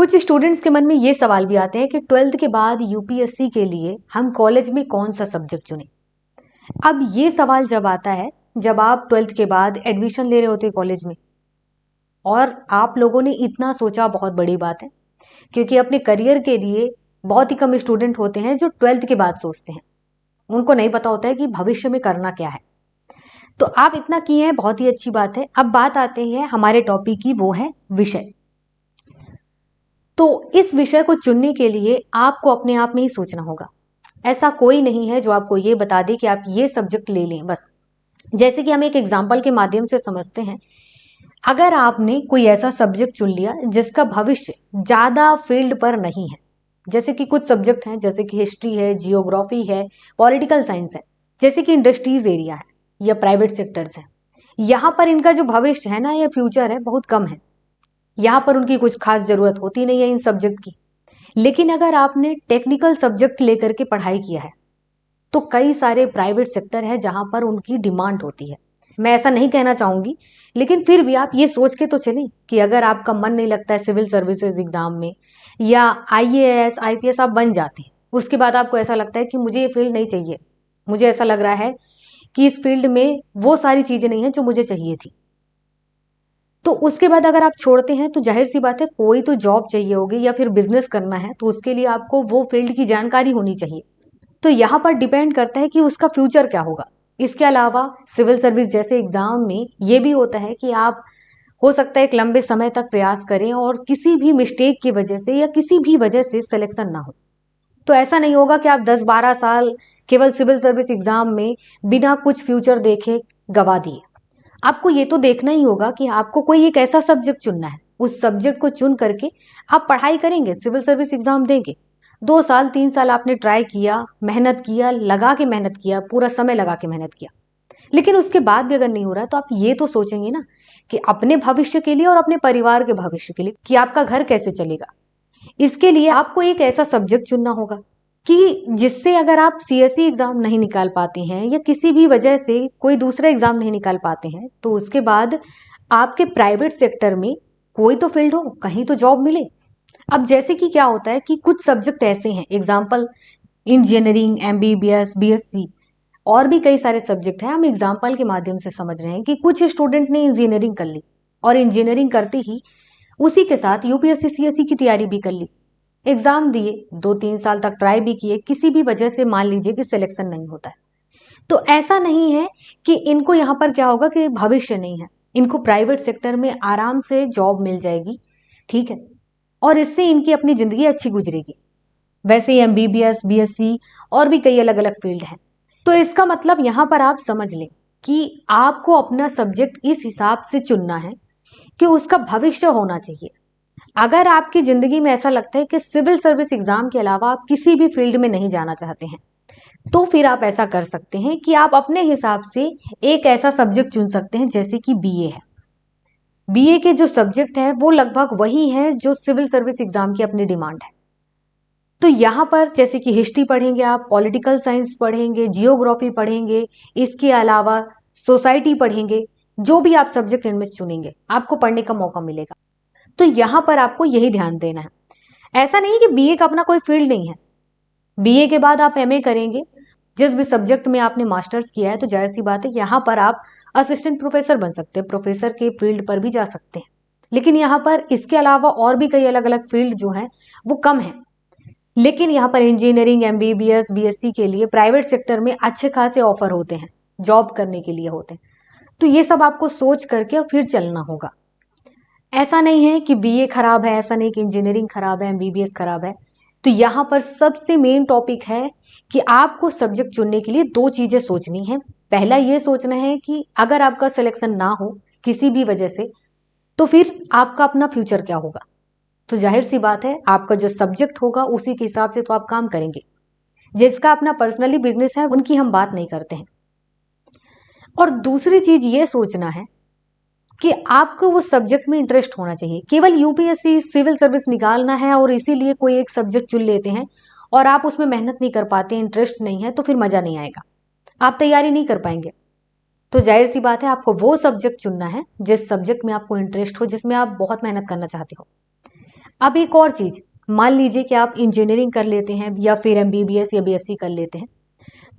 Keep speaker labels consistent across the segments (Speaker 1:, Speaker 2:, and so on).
Speaker 1: कुछ स्टूडेंट्स के मन में ये सवाल भी आते हैं कि ट्वेल्थ के बाद यूपीएससी के लिए हम कॉलेज में कौन सा सब्जेक्ट चुनें। अब ये सवाल जब आता है जब आप ट्वेल्थ के बाद एडमिशन ले रहे होते हैं कॉलेज में, और आप लोगों ने इतना सोचा, बहुत बड़ी बात है, क्योंकि अपने करियर के लिए बहुत ही कम स्टूडेंट होते हैं जो ट्वेल्थ के बाद सोचते हैं। उनको नहीं पता होता है कि भविष्य में करना क्या है। तो आप इतना किए हैं, बहुत ही अच्छी बात है। अब बात आते हैं हमारे टॉपिक की, वो है विषय। तो इस विषय को चुनने के लिए आपको अपने आप में ही सोचना होगा। ऐसा कोई नहीं है जो आपको ये बता दे कि आप ये सब्जेक्ट ले लें बस। जैसे कि हम एक एग्जाम्पल के माध्यम से समझते हैं, अगर आपने कोई ऐसा सब्जेक्ट चुन लिया जिसका भविष्य ज्यादा फील्ड पर नहीं है, जैसे कि कुछ सब्जेक्ट हैं, जैसे कि हिस्ट्री है, जियोग्राफी है, पॉलिटिकल साइंस है, जैसे कि इंडस्ट्रीज एरिया है या प्राइवेट सेक्टर्स है, यहाँ पर इनका जो भविष्य है ना या फ्यूचर है बहुत कम है। यहाँ पर उनकी कुछ खास जरूरत होती नहीं है इन सब्जेक्ट की। लेकिन अगर आपने टेक्निकल सब्जेक्ट लेकर के पढ़ाई किया है तो कई सारे प्राइवेट सेक्टर है जहां पर उनकी डिमांड होती है। मैं ऐसा नहीं कहना चाहूंगी, लेकिन फिर भी आप ये सोच के तो चलें कि अगर आपका मन नहीं लगता है सिविल सर्विसेज एग्जाम में, या आईएएस आईपीएस आप बन जाते हैं, उसके बाद आपको ऐसा लगता है कि मुझे ये फील्ड नहीं चाहिए, मुझे ऐसा लग रहा है कि इस फील्ड में वो सारी चीजें नहीं है जो मुझे चाहिए थी, तो उसके बाद अगर आप छोड़ते हैं तो जाहिर सी बात है कोई तो जॉब चाहिए होगी या फिर बिजनेस करना है, तो उसके लिए आपको वो फील्ड की जानकारी होनी चाहिए। तो यहाँ पर डिपेंड करता है कि उसका फ्यूचर क्या होगा। इसके अलावा सिविल सर्विस जैसे एग्जाम में ये भी होता है कि आप हो सकता है एक लंबे समय तक प्रयास करें और किसी भी मिस्टेक की वजह से या किसी भी वजह से सिलेक्शन ना हो। तो ऐसा नहीं होगा कि आप 10-12 साल केवल सिविल सर्विस एग्जाम में बिना कुछ फ्यूचर देखे गवा दिए। आपको ये तो देखना ही होगा कि आपको कोई एक ऐसा सब्जेक्ट चुनना है, उस सब्जेक्ट को चुन करके आप पढ़ाई करेंगे, सिविल सर्विस एग्जाम देंगे। 2 साल 3 साल आपने ट्राई किया, मेहनत किया, लगा के मेहनत किया, पूरा समय लगा के मेहनत किया, लेकिन उसके बाद भी अगर नहीं हो रहा तो आप ये तो सोचेंगे ना कि अपने भविष्य के लिए और अपने परिवार के भविष्य के लिए कि आपका घर कैसे चलेगा। इसके लिए आपको एक ऐसा सब्जेक्ट चुनना होगा कि जिससे अगर आप सीएसई एग्जाम नहीं निकाल पाते हैं या किसी भी वजह से कोई दूसरा एग्जाम नहीं निकाल पाते हैं, तो उसके बाद आपके प्राइवेट सेक्टर में कोई तो फील्ड हो, कहीं तो जॉब मिले। अब जैसे कि क्या होता है कि कुछ सब्जेक्ट ऐसे हैं, एग्जाम्पल इंजीनियरिंग, एमबीबीएस, बीएससी, और भी कई सारे सब्जेक्ट हैं। हम एग्जाम्पल के माध्यम से समझ रहे हैं कि कुछ स्टूडेंट ने इंजीनियरिंग कर ली और इंजीनियरिंग करते ही उसी के साथ यूपीएससी सीएससी की तैयारी भी कर ली, एग्जाम दिए, 2-3 साल तक ट्राई भी किए, किसी भी वजह से मान लीजिए कि सिलेक्शन नहीं होता है, तो ऐसा नहीं है कि इनको यहाँ पर क्या होगा कि भविष्य नहीं है, इनको प्राइवेट सेक्टर में आराम से जॉब मिल जाएगी, ठीक है, और इससे इनकी अपनी जिंदगी अच्छी गुजरेगी। वैसे ही एमबीबीएस, बीएससी और भी कई अलग अलग फील्ड हैं। तो इसका मतलब यहाँ पर आप समझ लें कि आपको अपना सब्जेक्ट इस हिसाब से चुनना है कि उसका भविष्य होना चाहिए। अगर आपकी जिंदगी में ऐसा लगता है कि सिविल सर्विस एग्जाम के अलावा आप किसी भी फील्ड में नहीं जाना चाहते हैं, तो फिर आप ऐसा कर सकते हैं कि आप अपने हिसाब से एक ऐसा सब्जेक्ट चुन सकते हैं जैसे कि बीए है। बीए के जो सब्जेक्ट है वो लगभग वही है जो सिविल सर्विस एग्जाम की अपनी डिमांड है। तो यहाँ पर जैसे कि हिस्ट्री पढ़ेंगे, आप पॉलिटिकल साइंस पढ़ेंगे, जियोग्राफी पढ़ेंगे, इसके अलावा सोसाइटी पढ़ेंगे, जो भी आप सब्जेक्ट इनमें चुनेंगे आपको पढ़ने का मौका मिलेगा। तो यहाँ पर आपको यही ध्यान देना है। ऐसा नहीं कि बीए का अपना कोई फील्ड नहीं है। बीए के बाद आप एमए करेंगे, जिस भी सब्जेक्ट में आपने मास्टर्स किया है, तो जाहिर सी बात है यहाँ पर आप असिस्टेंट प्रोफेसर बन सकते हैं, प्रोफेसर के फील्ड पर भी जा सकते हैं। लेकिन यहाँ पर इसके अलावा और भी कई अलग अलग फील्ड जो हैं वो कम है। लेकिन यहाँ पर इंजीनियरिंग, एमबीबीएस, बीएससी के लिए प्राइवेट सेक्टर में अच्छे खासे ऑफर होते हैं, जॉब करने के लिए होते हैं। तो ये सब आपको सोच करके और फिर चलना होगा। ऐसा नहीं है कि बीए खराब है, ऐसा नहीं कि इंजीनियरिंग खराब है, एमबीबीएस खराब है। तो यहाँ पर सबसे मेन टॉपिक है कि आपको सब्जेक्ट चुनने के लिए 2 चीजें सोचनी है। पहला ये सोचना है कि अगर आपका सिलेक्शन ना हो किसी भी वजह से, तो फिर आपका अपना फ्यूचर क्या होगा। तो जाहिर सी बात है आपका जो सब्जेक्ट होगा उसी के हिसाब से तो आप काम करेंगे। जिसका अपना पर्सनली बिजनेस है उनकी हम बात नहीं करते हैं। और दूसरी चीज ये सोचना है कि आपको वो सब्जेक्ट में इंटरेस्ट होना चाहिए। केवल यूपीएससी सिविल सर्विस निकालना है और इसीलिए कोई एक सब्जेक्ट चुन लेते हैं और आप उसमें मेहनत नहीं कर पाते, इंटरेस्ट नहीं है, तो फिर मजा नहीं आएगा, आप तैयारी नहीं कर पाएंगे। तो जाहिर सी बात है आपको वो सब्जेक्ट चुनना है जिस सब्जेक्ट में आपको इंटरेस्ट हो, जिसमें आप बहुत मेहनत करना चाहते हो। अब एक और चीज, मान लीजिए कि आप इंजीनियरिंग कर लेते हैं या फिर एमबीबीएस या बीएससी कर लेते हैं,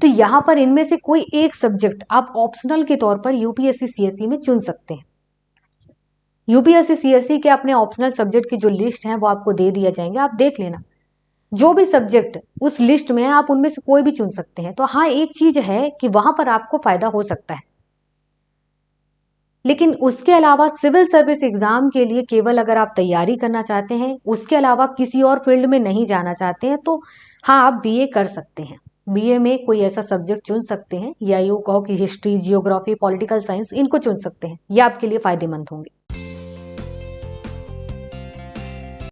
Speaker 1: तो यहां पर इनमें से कोई एक सब्जेक्ट आप ऑप्शनल के तौर पर यूपीएससी सीएससी में चुन सकते हैं। यूपीएससी सीएससी के अपने ऑप्शनल सब्जेक्ट की जो लिस्ट है वो आपको दे दिया जाएंगे, आप देख लेना। जो भी सब्जेक्ट उस लिस्ट में है आप उनमें से कोई भी चुन सकते हैं। तो हाँ, एक चीज है कि वहां पर आपको फायदा हो सकता है, लेकिन उसके अलावा सिविल सर्विस एग्जाम के लिए केवल अगर आप तैयारी करना चाहते हैं, उसके अलावा किसी और फील्ड में नहीं जाना चाहते हैं, तो हाँ, आप बीए कर सकते हैं। बीए में कोई ऐसा सब्जेक्ट चुन सकते हैं, या यूं कहो कि हिस्ट्री, जियोग्राफी, पॉलिटिकल साइंस, इनको चुन सकते हैं। ये आपके लिए फायदेमंद होंगे।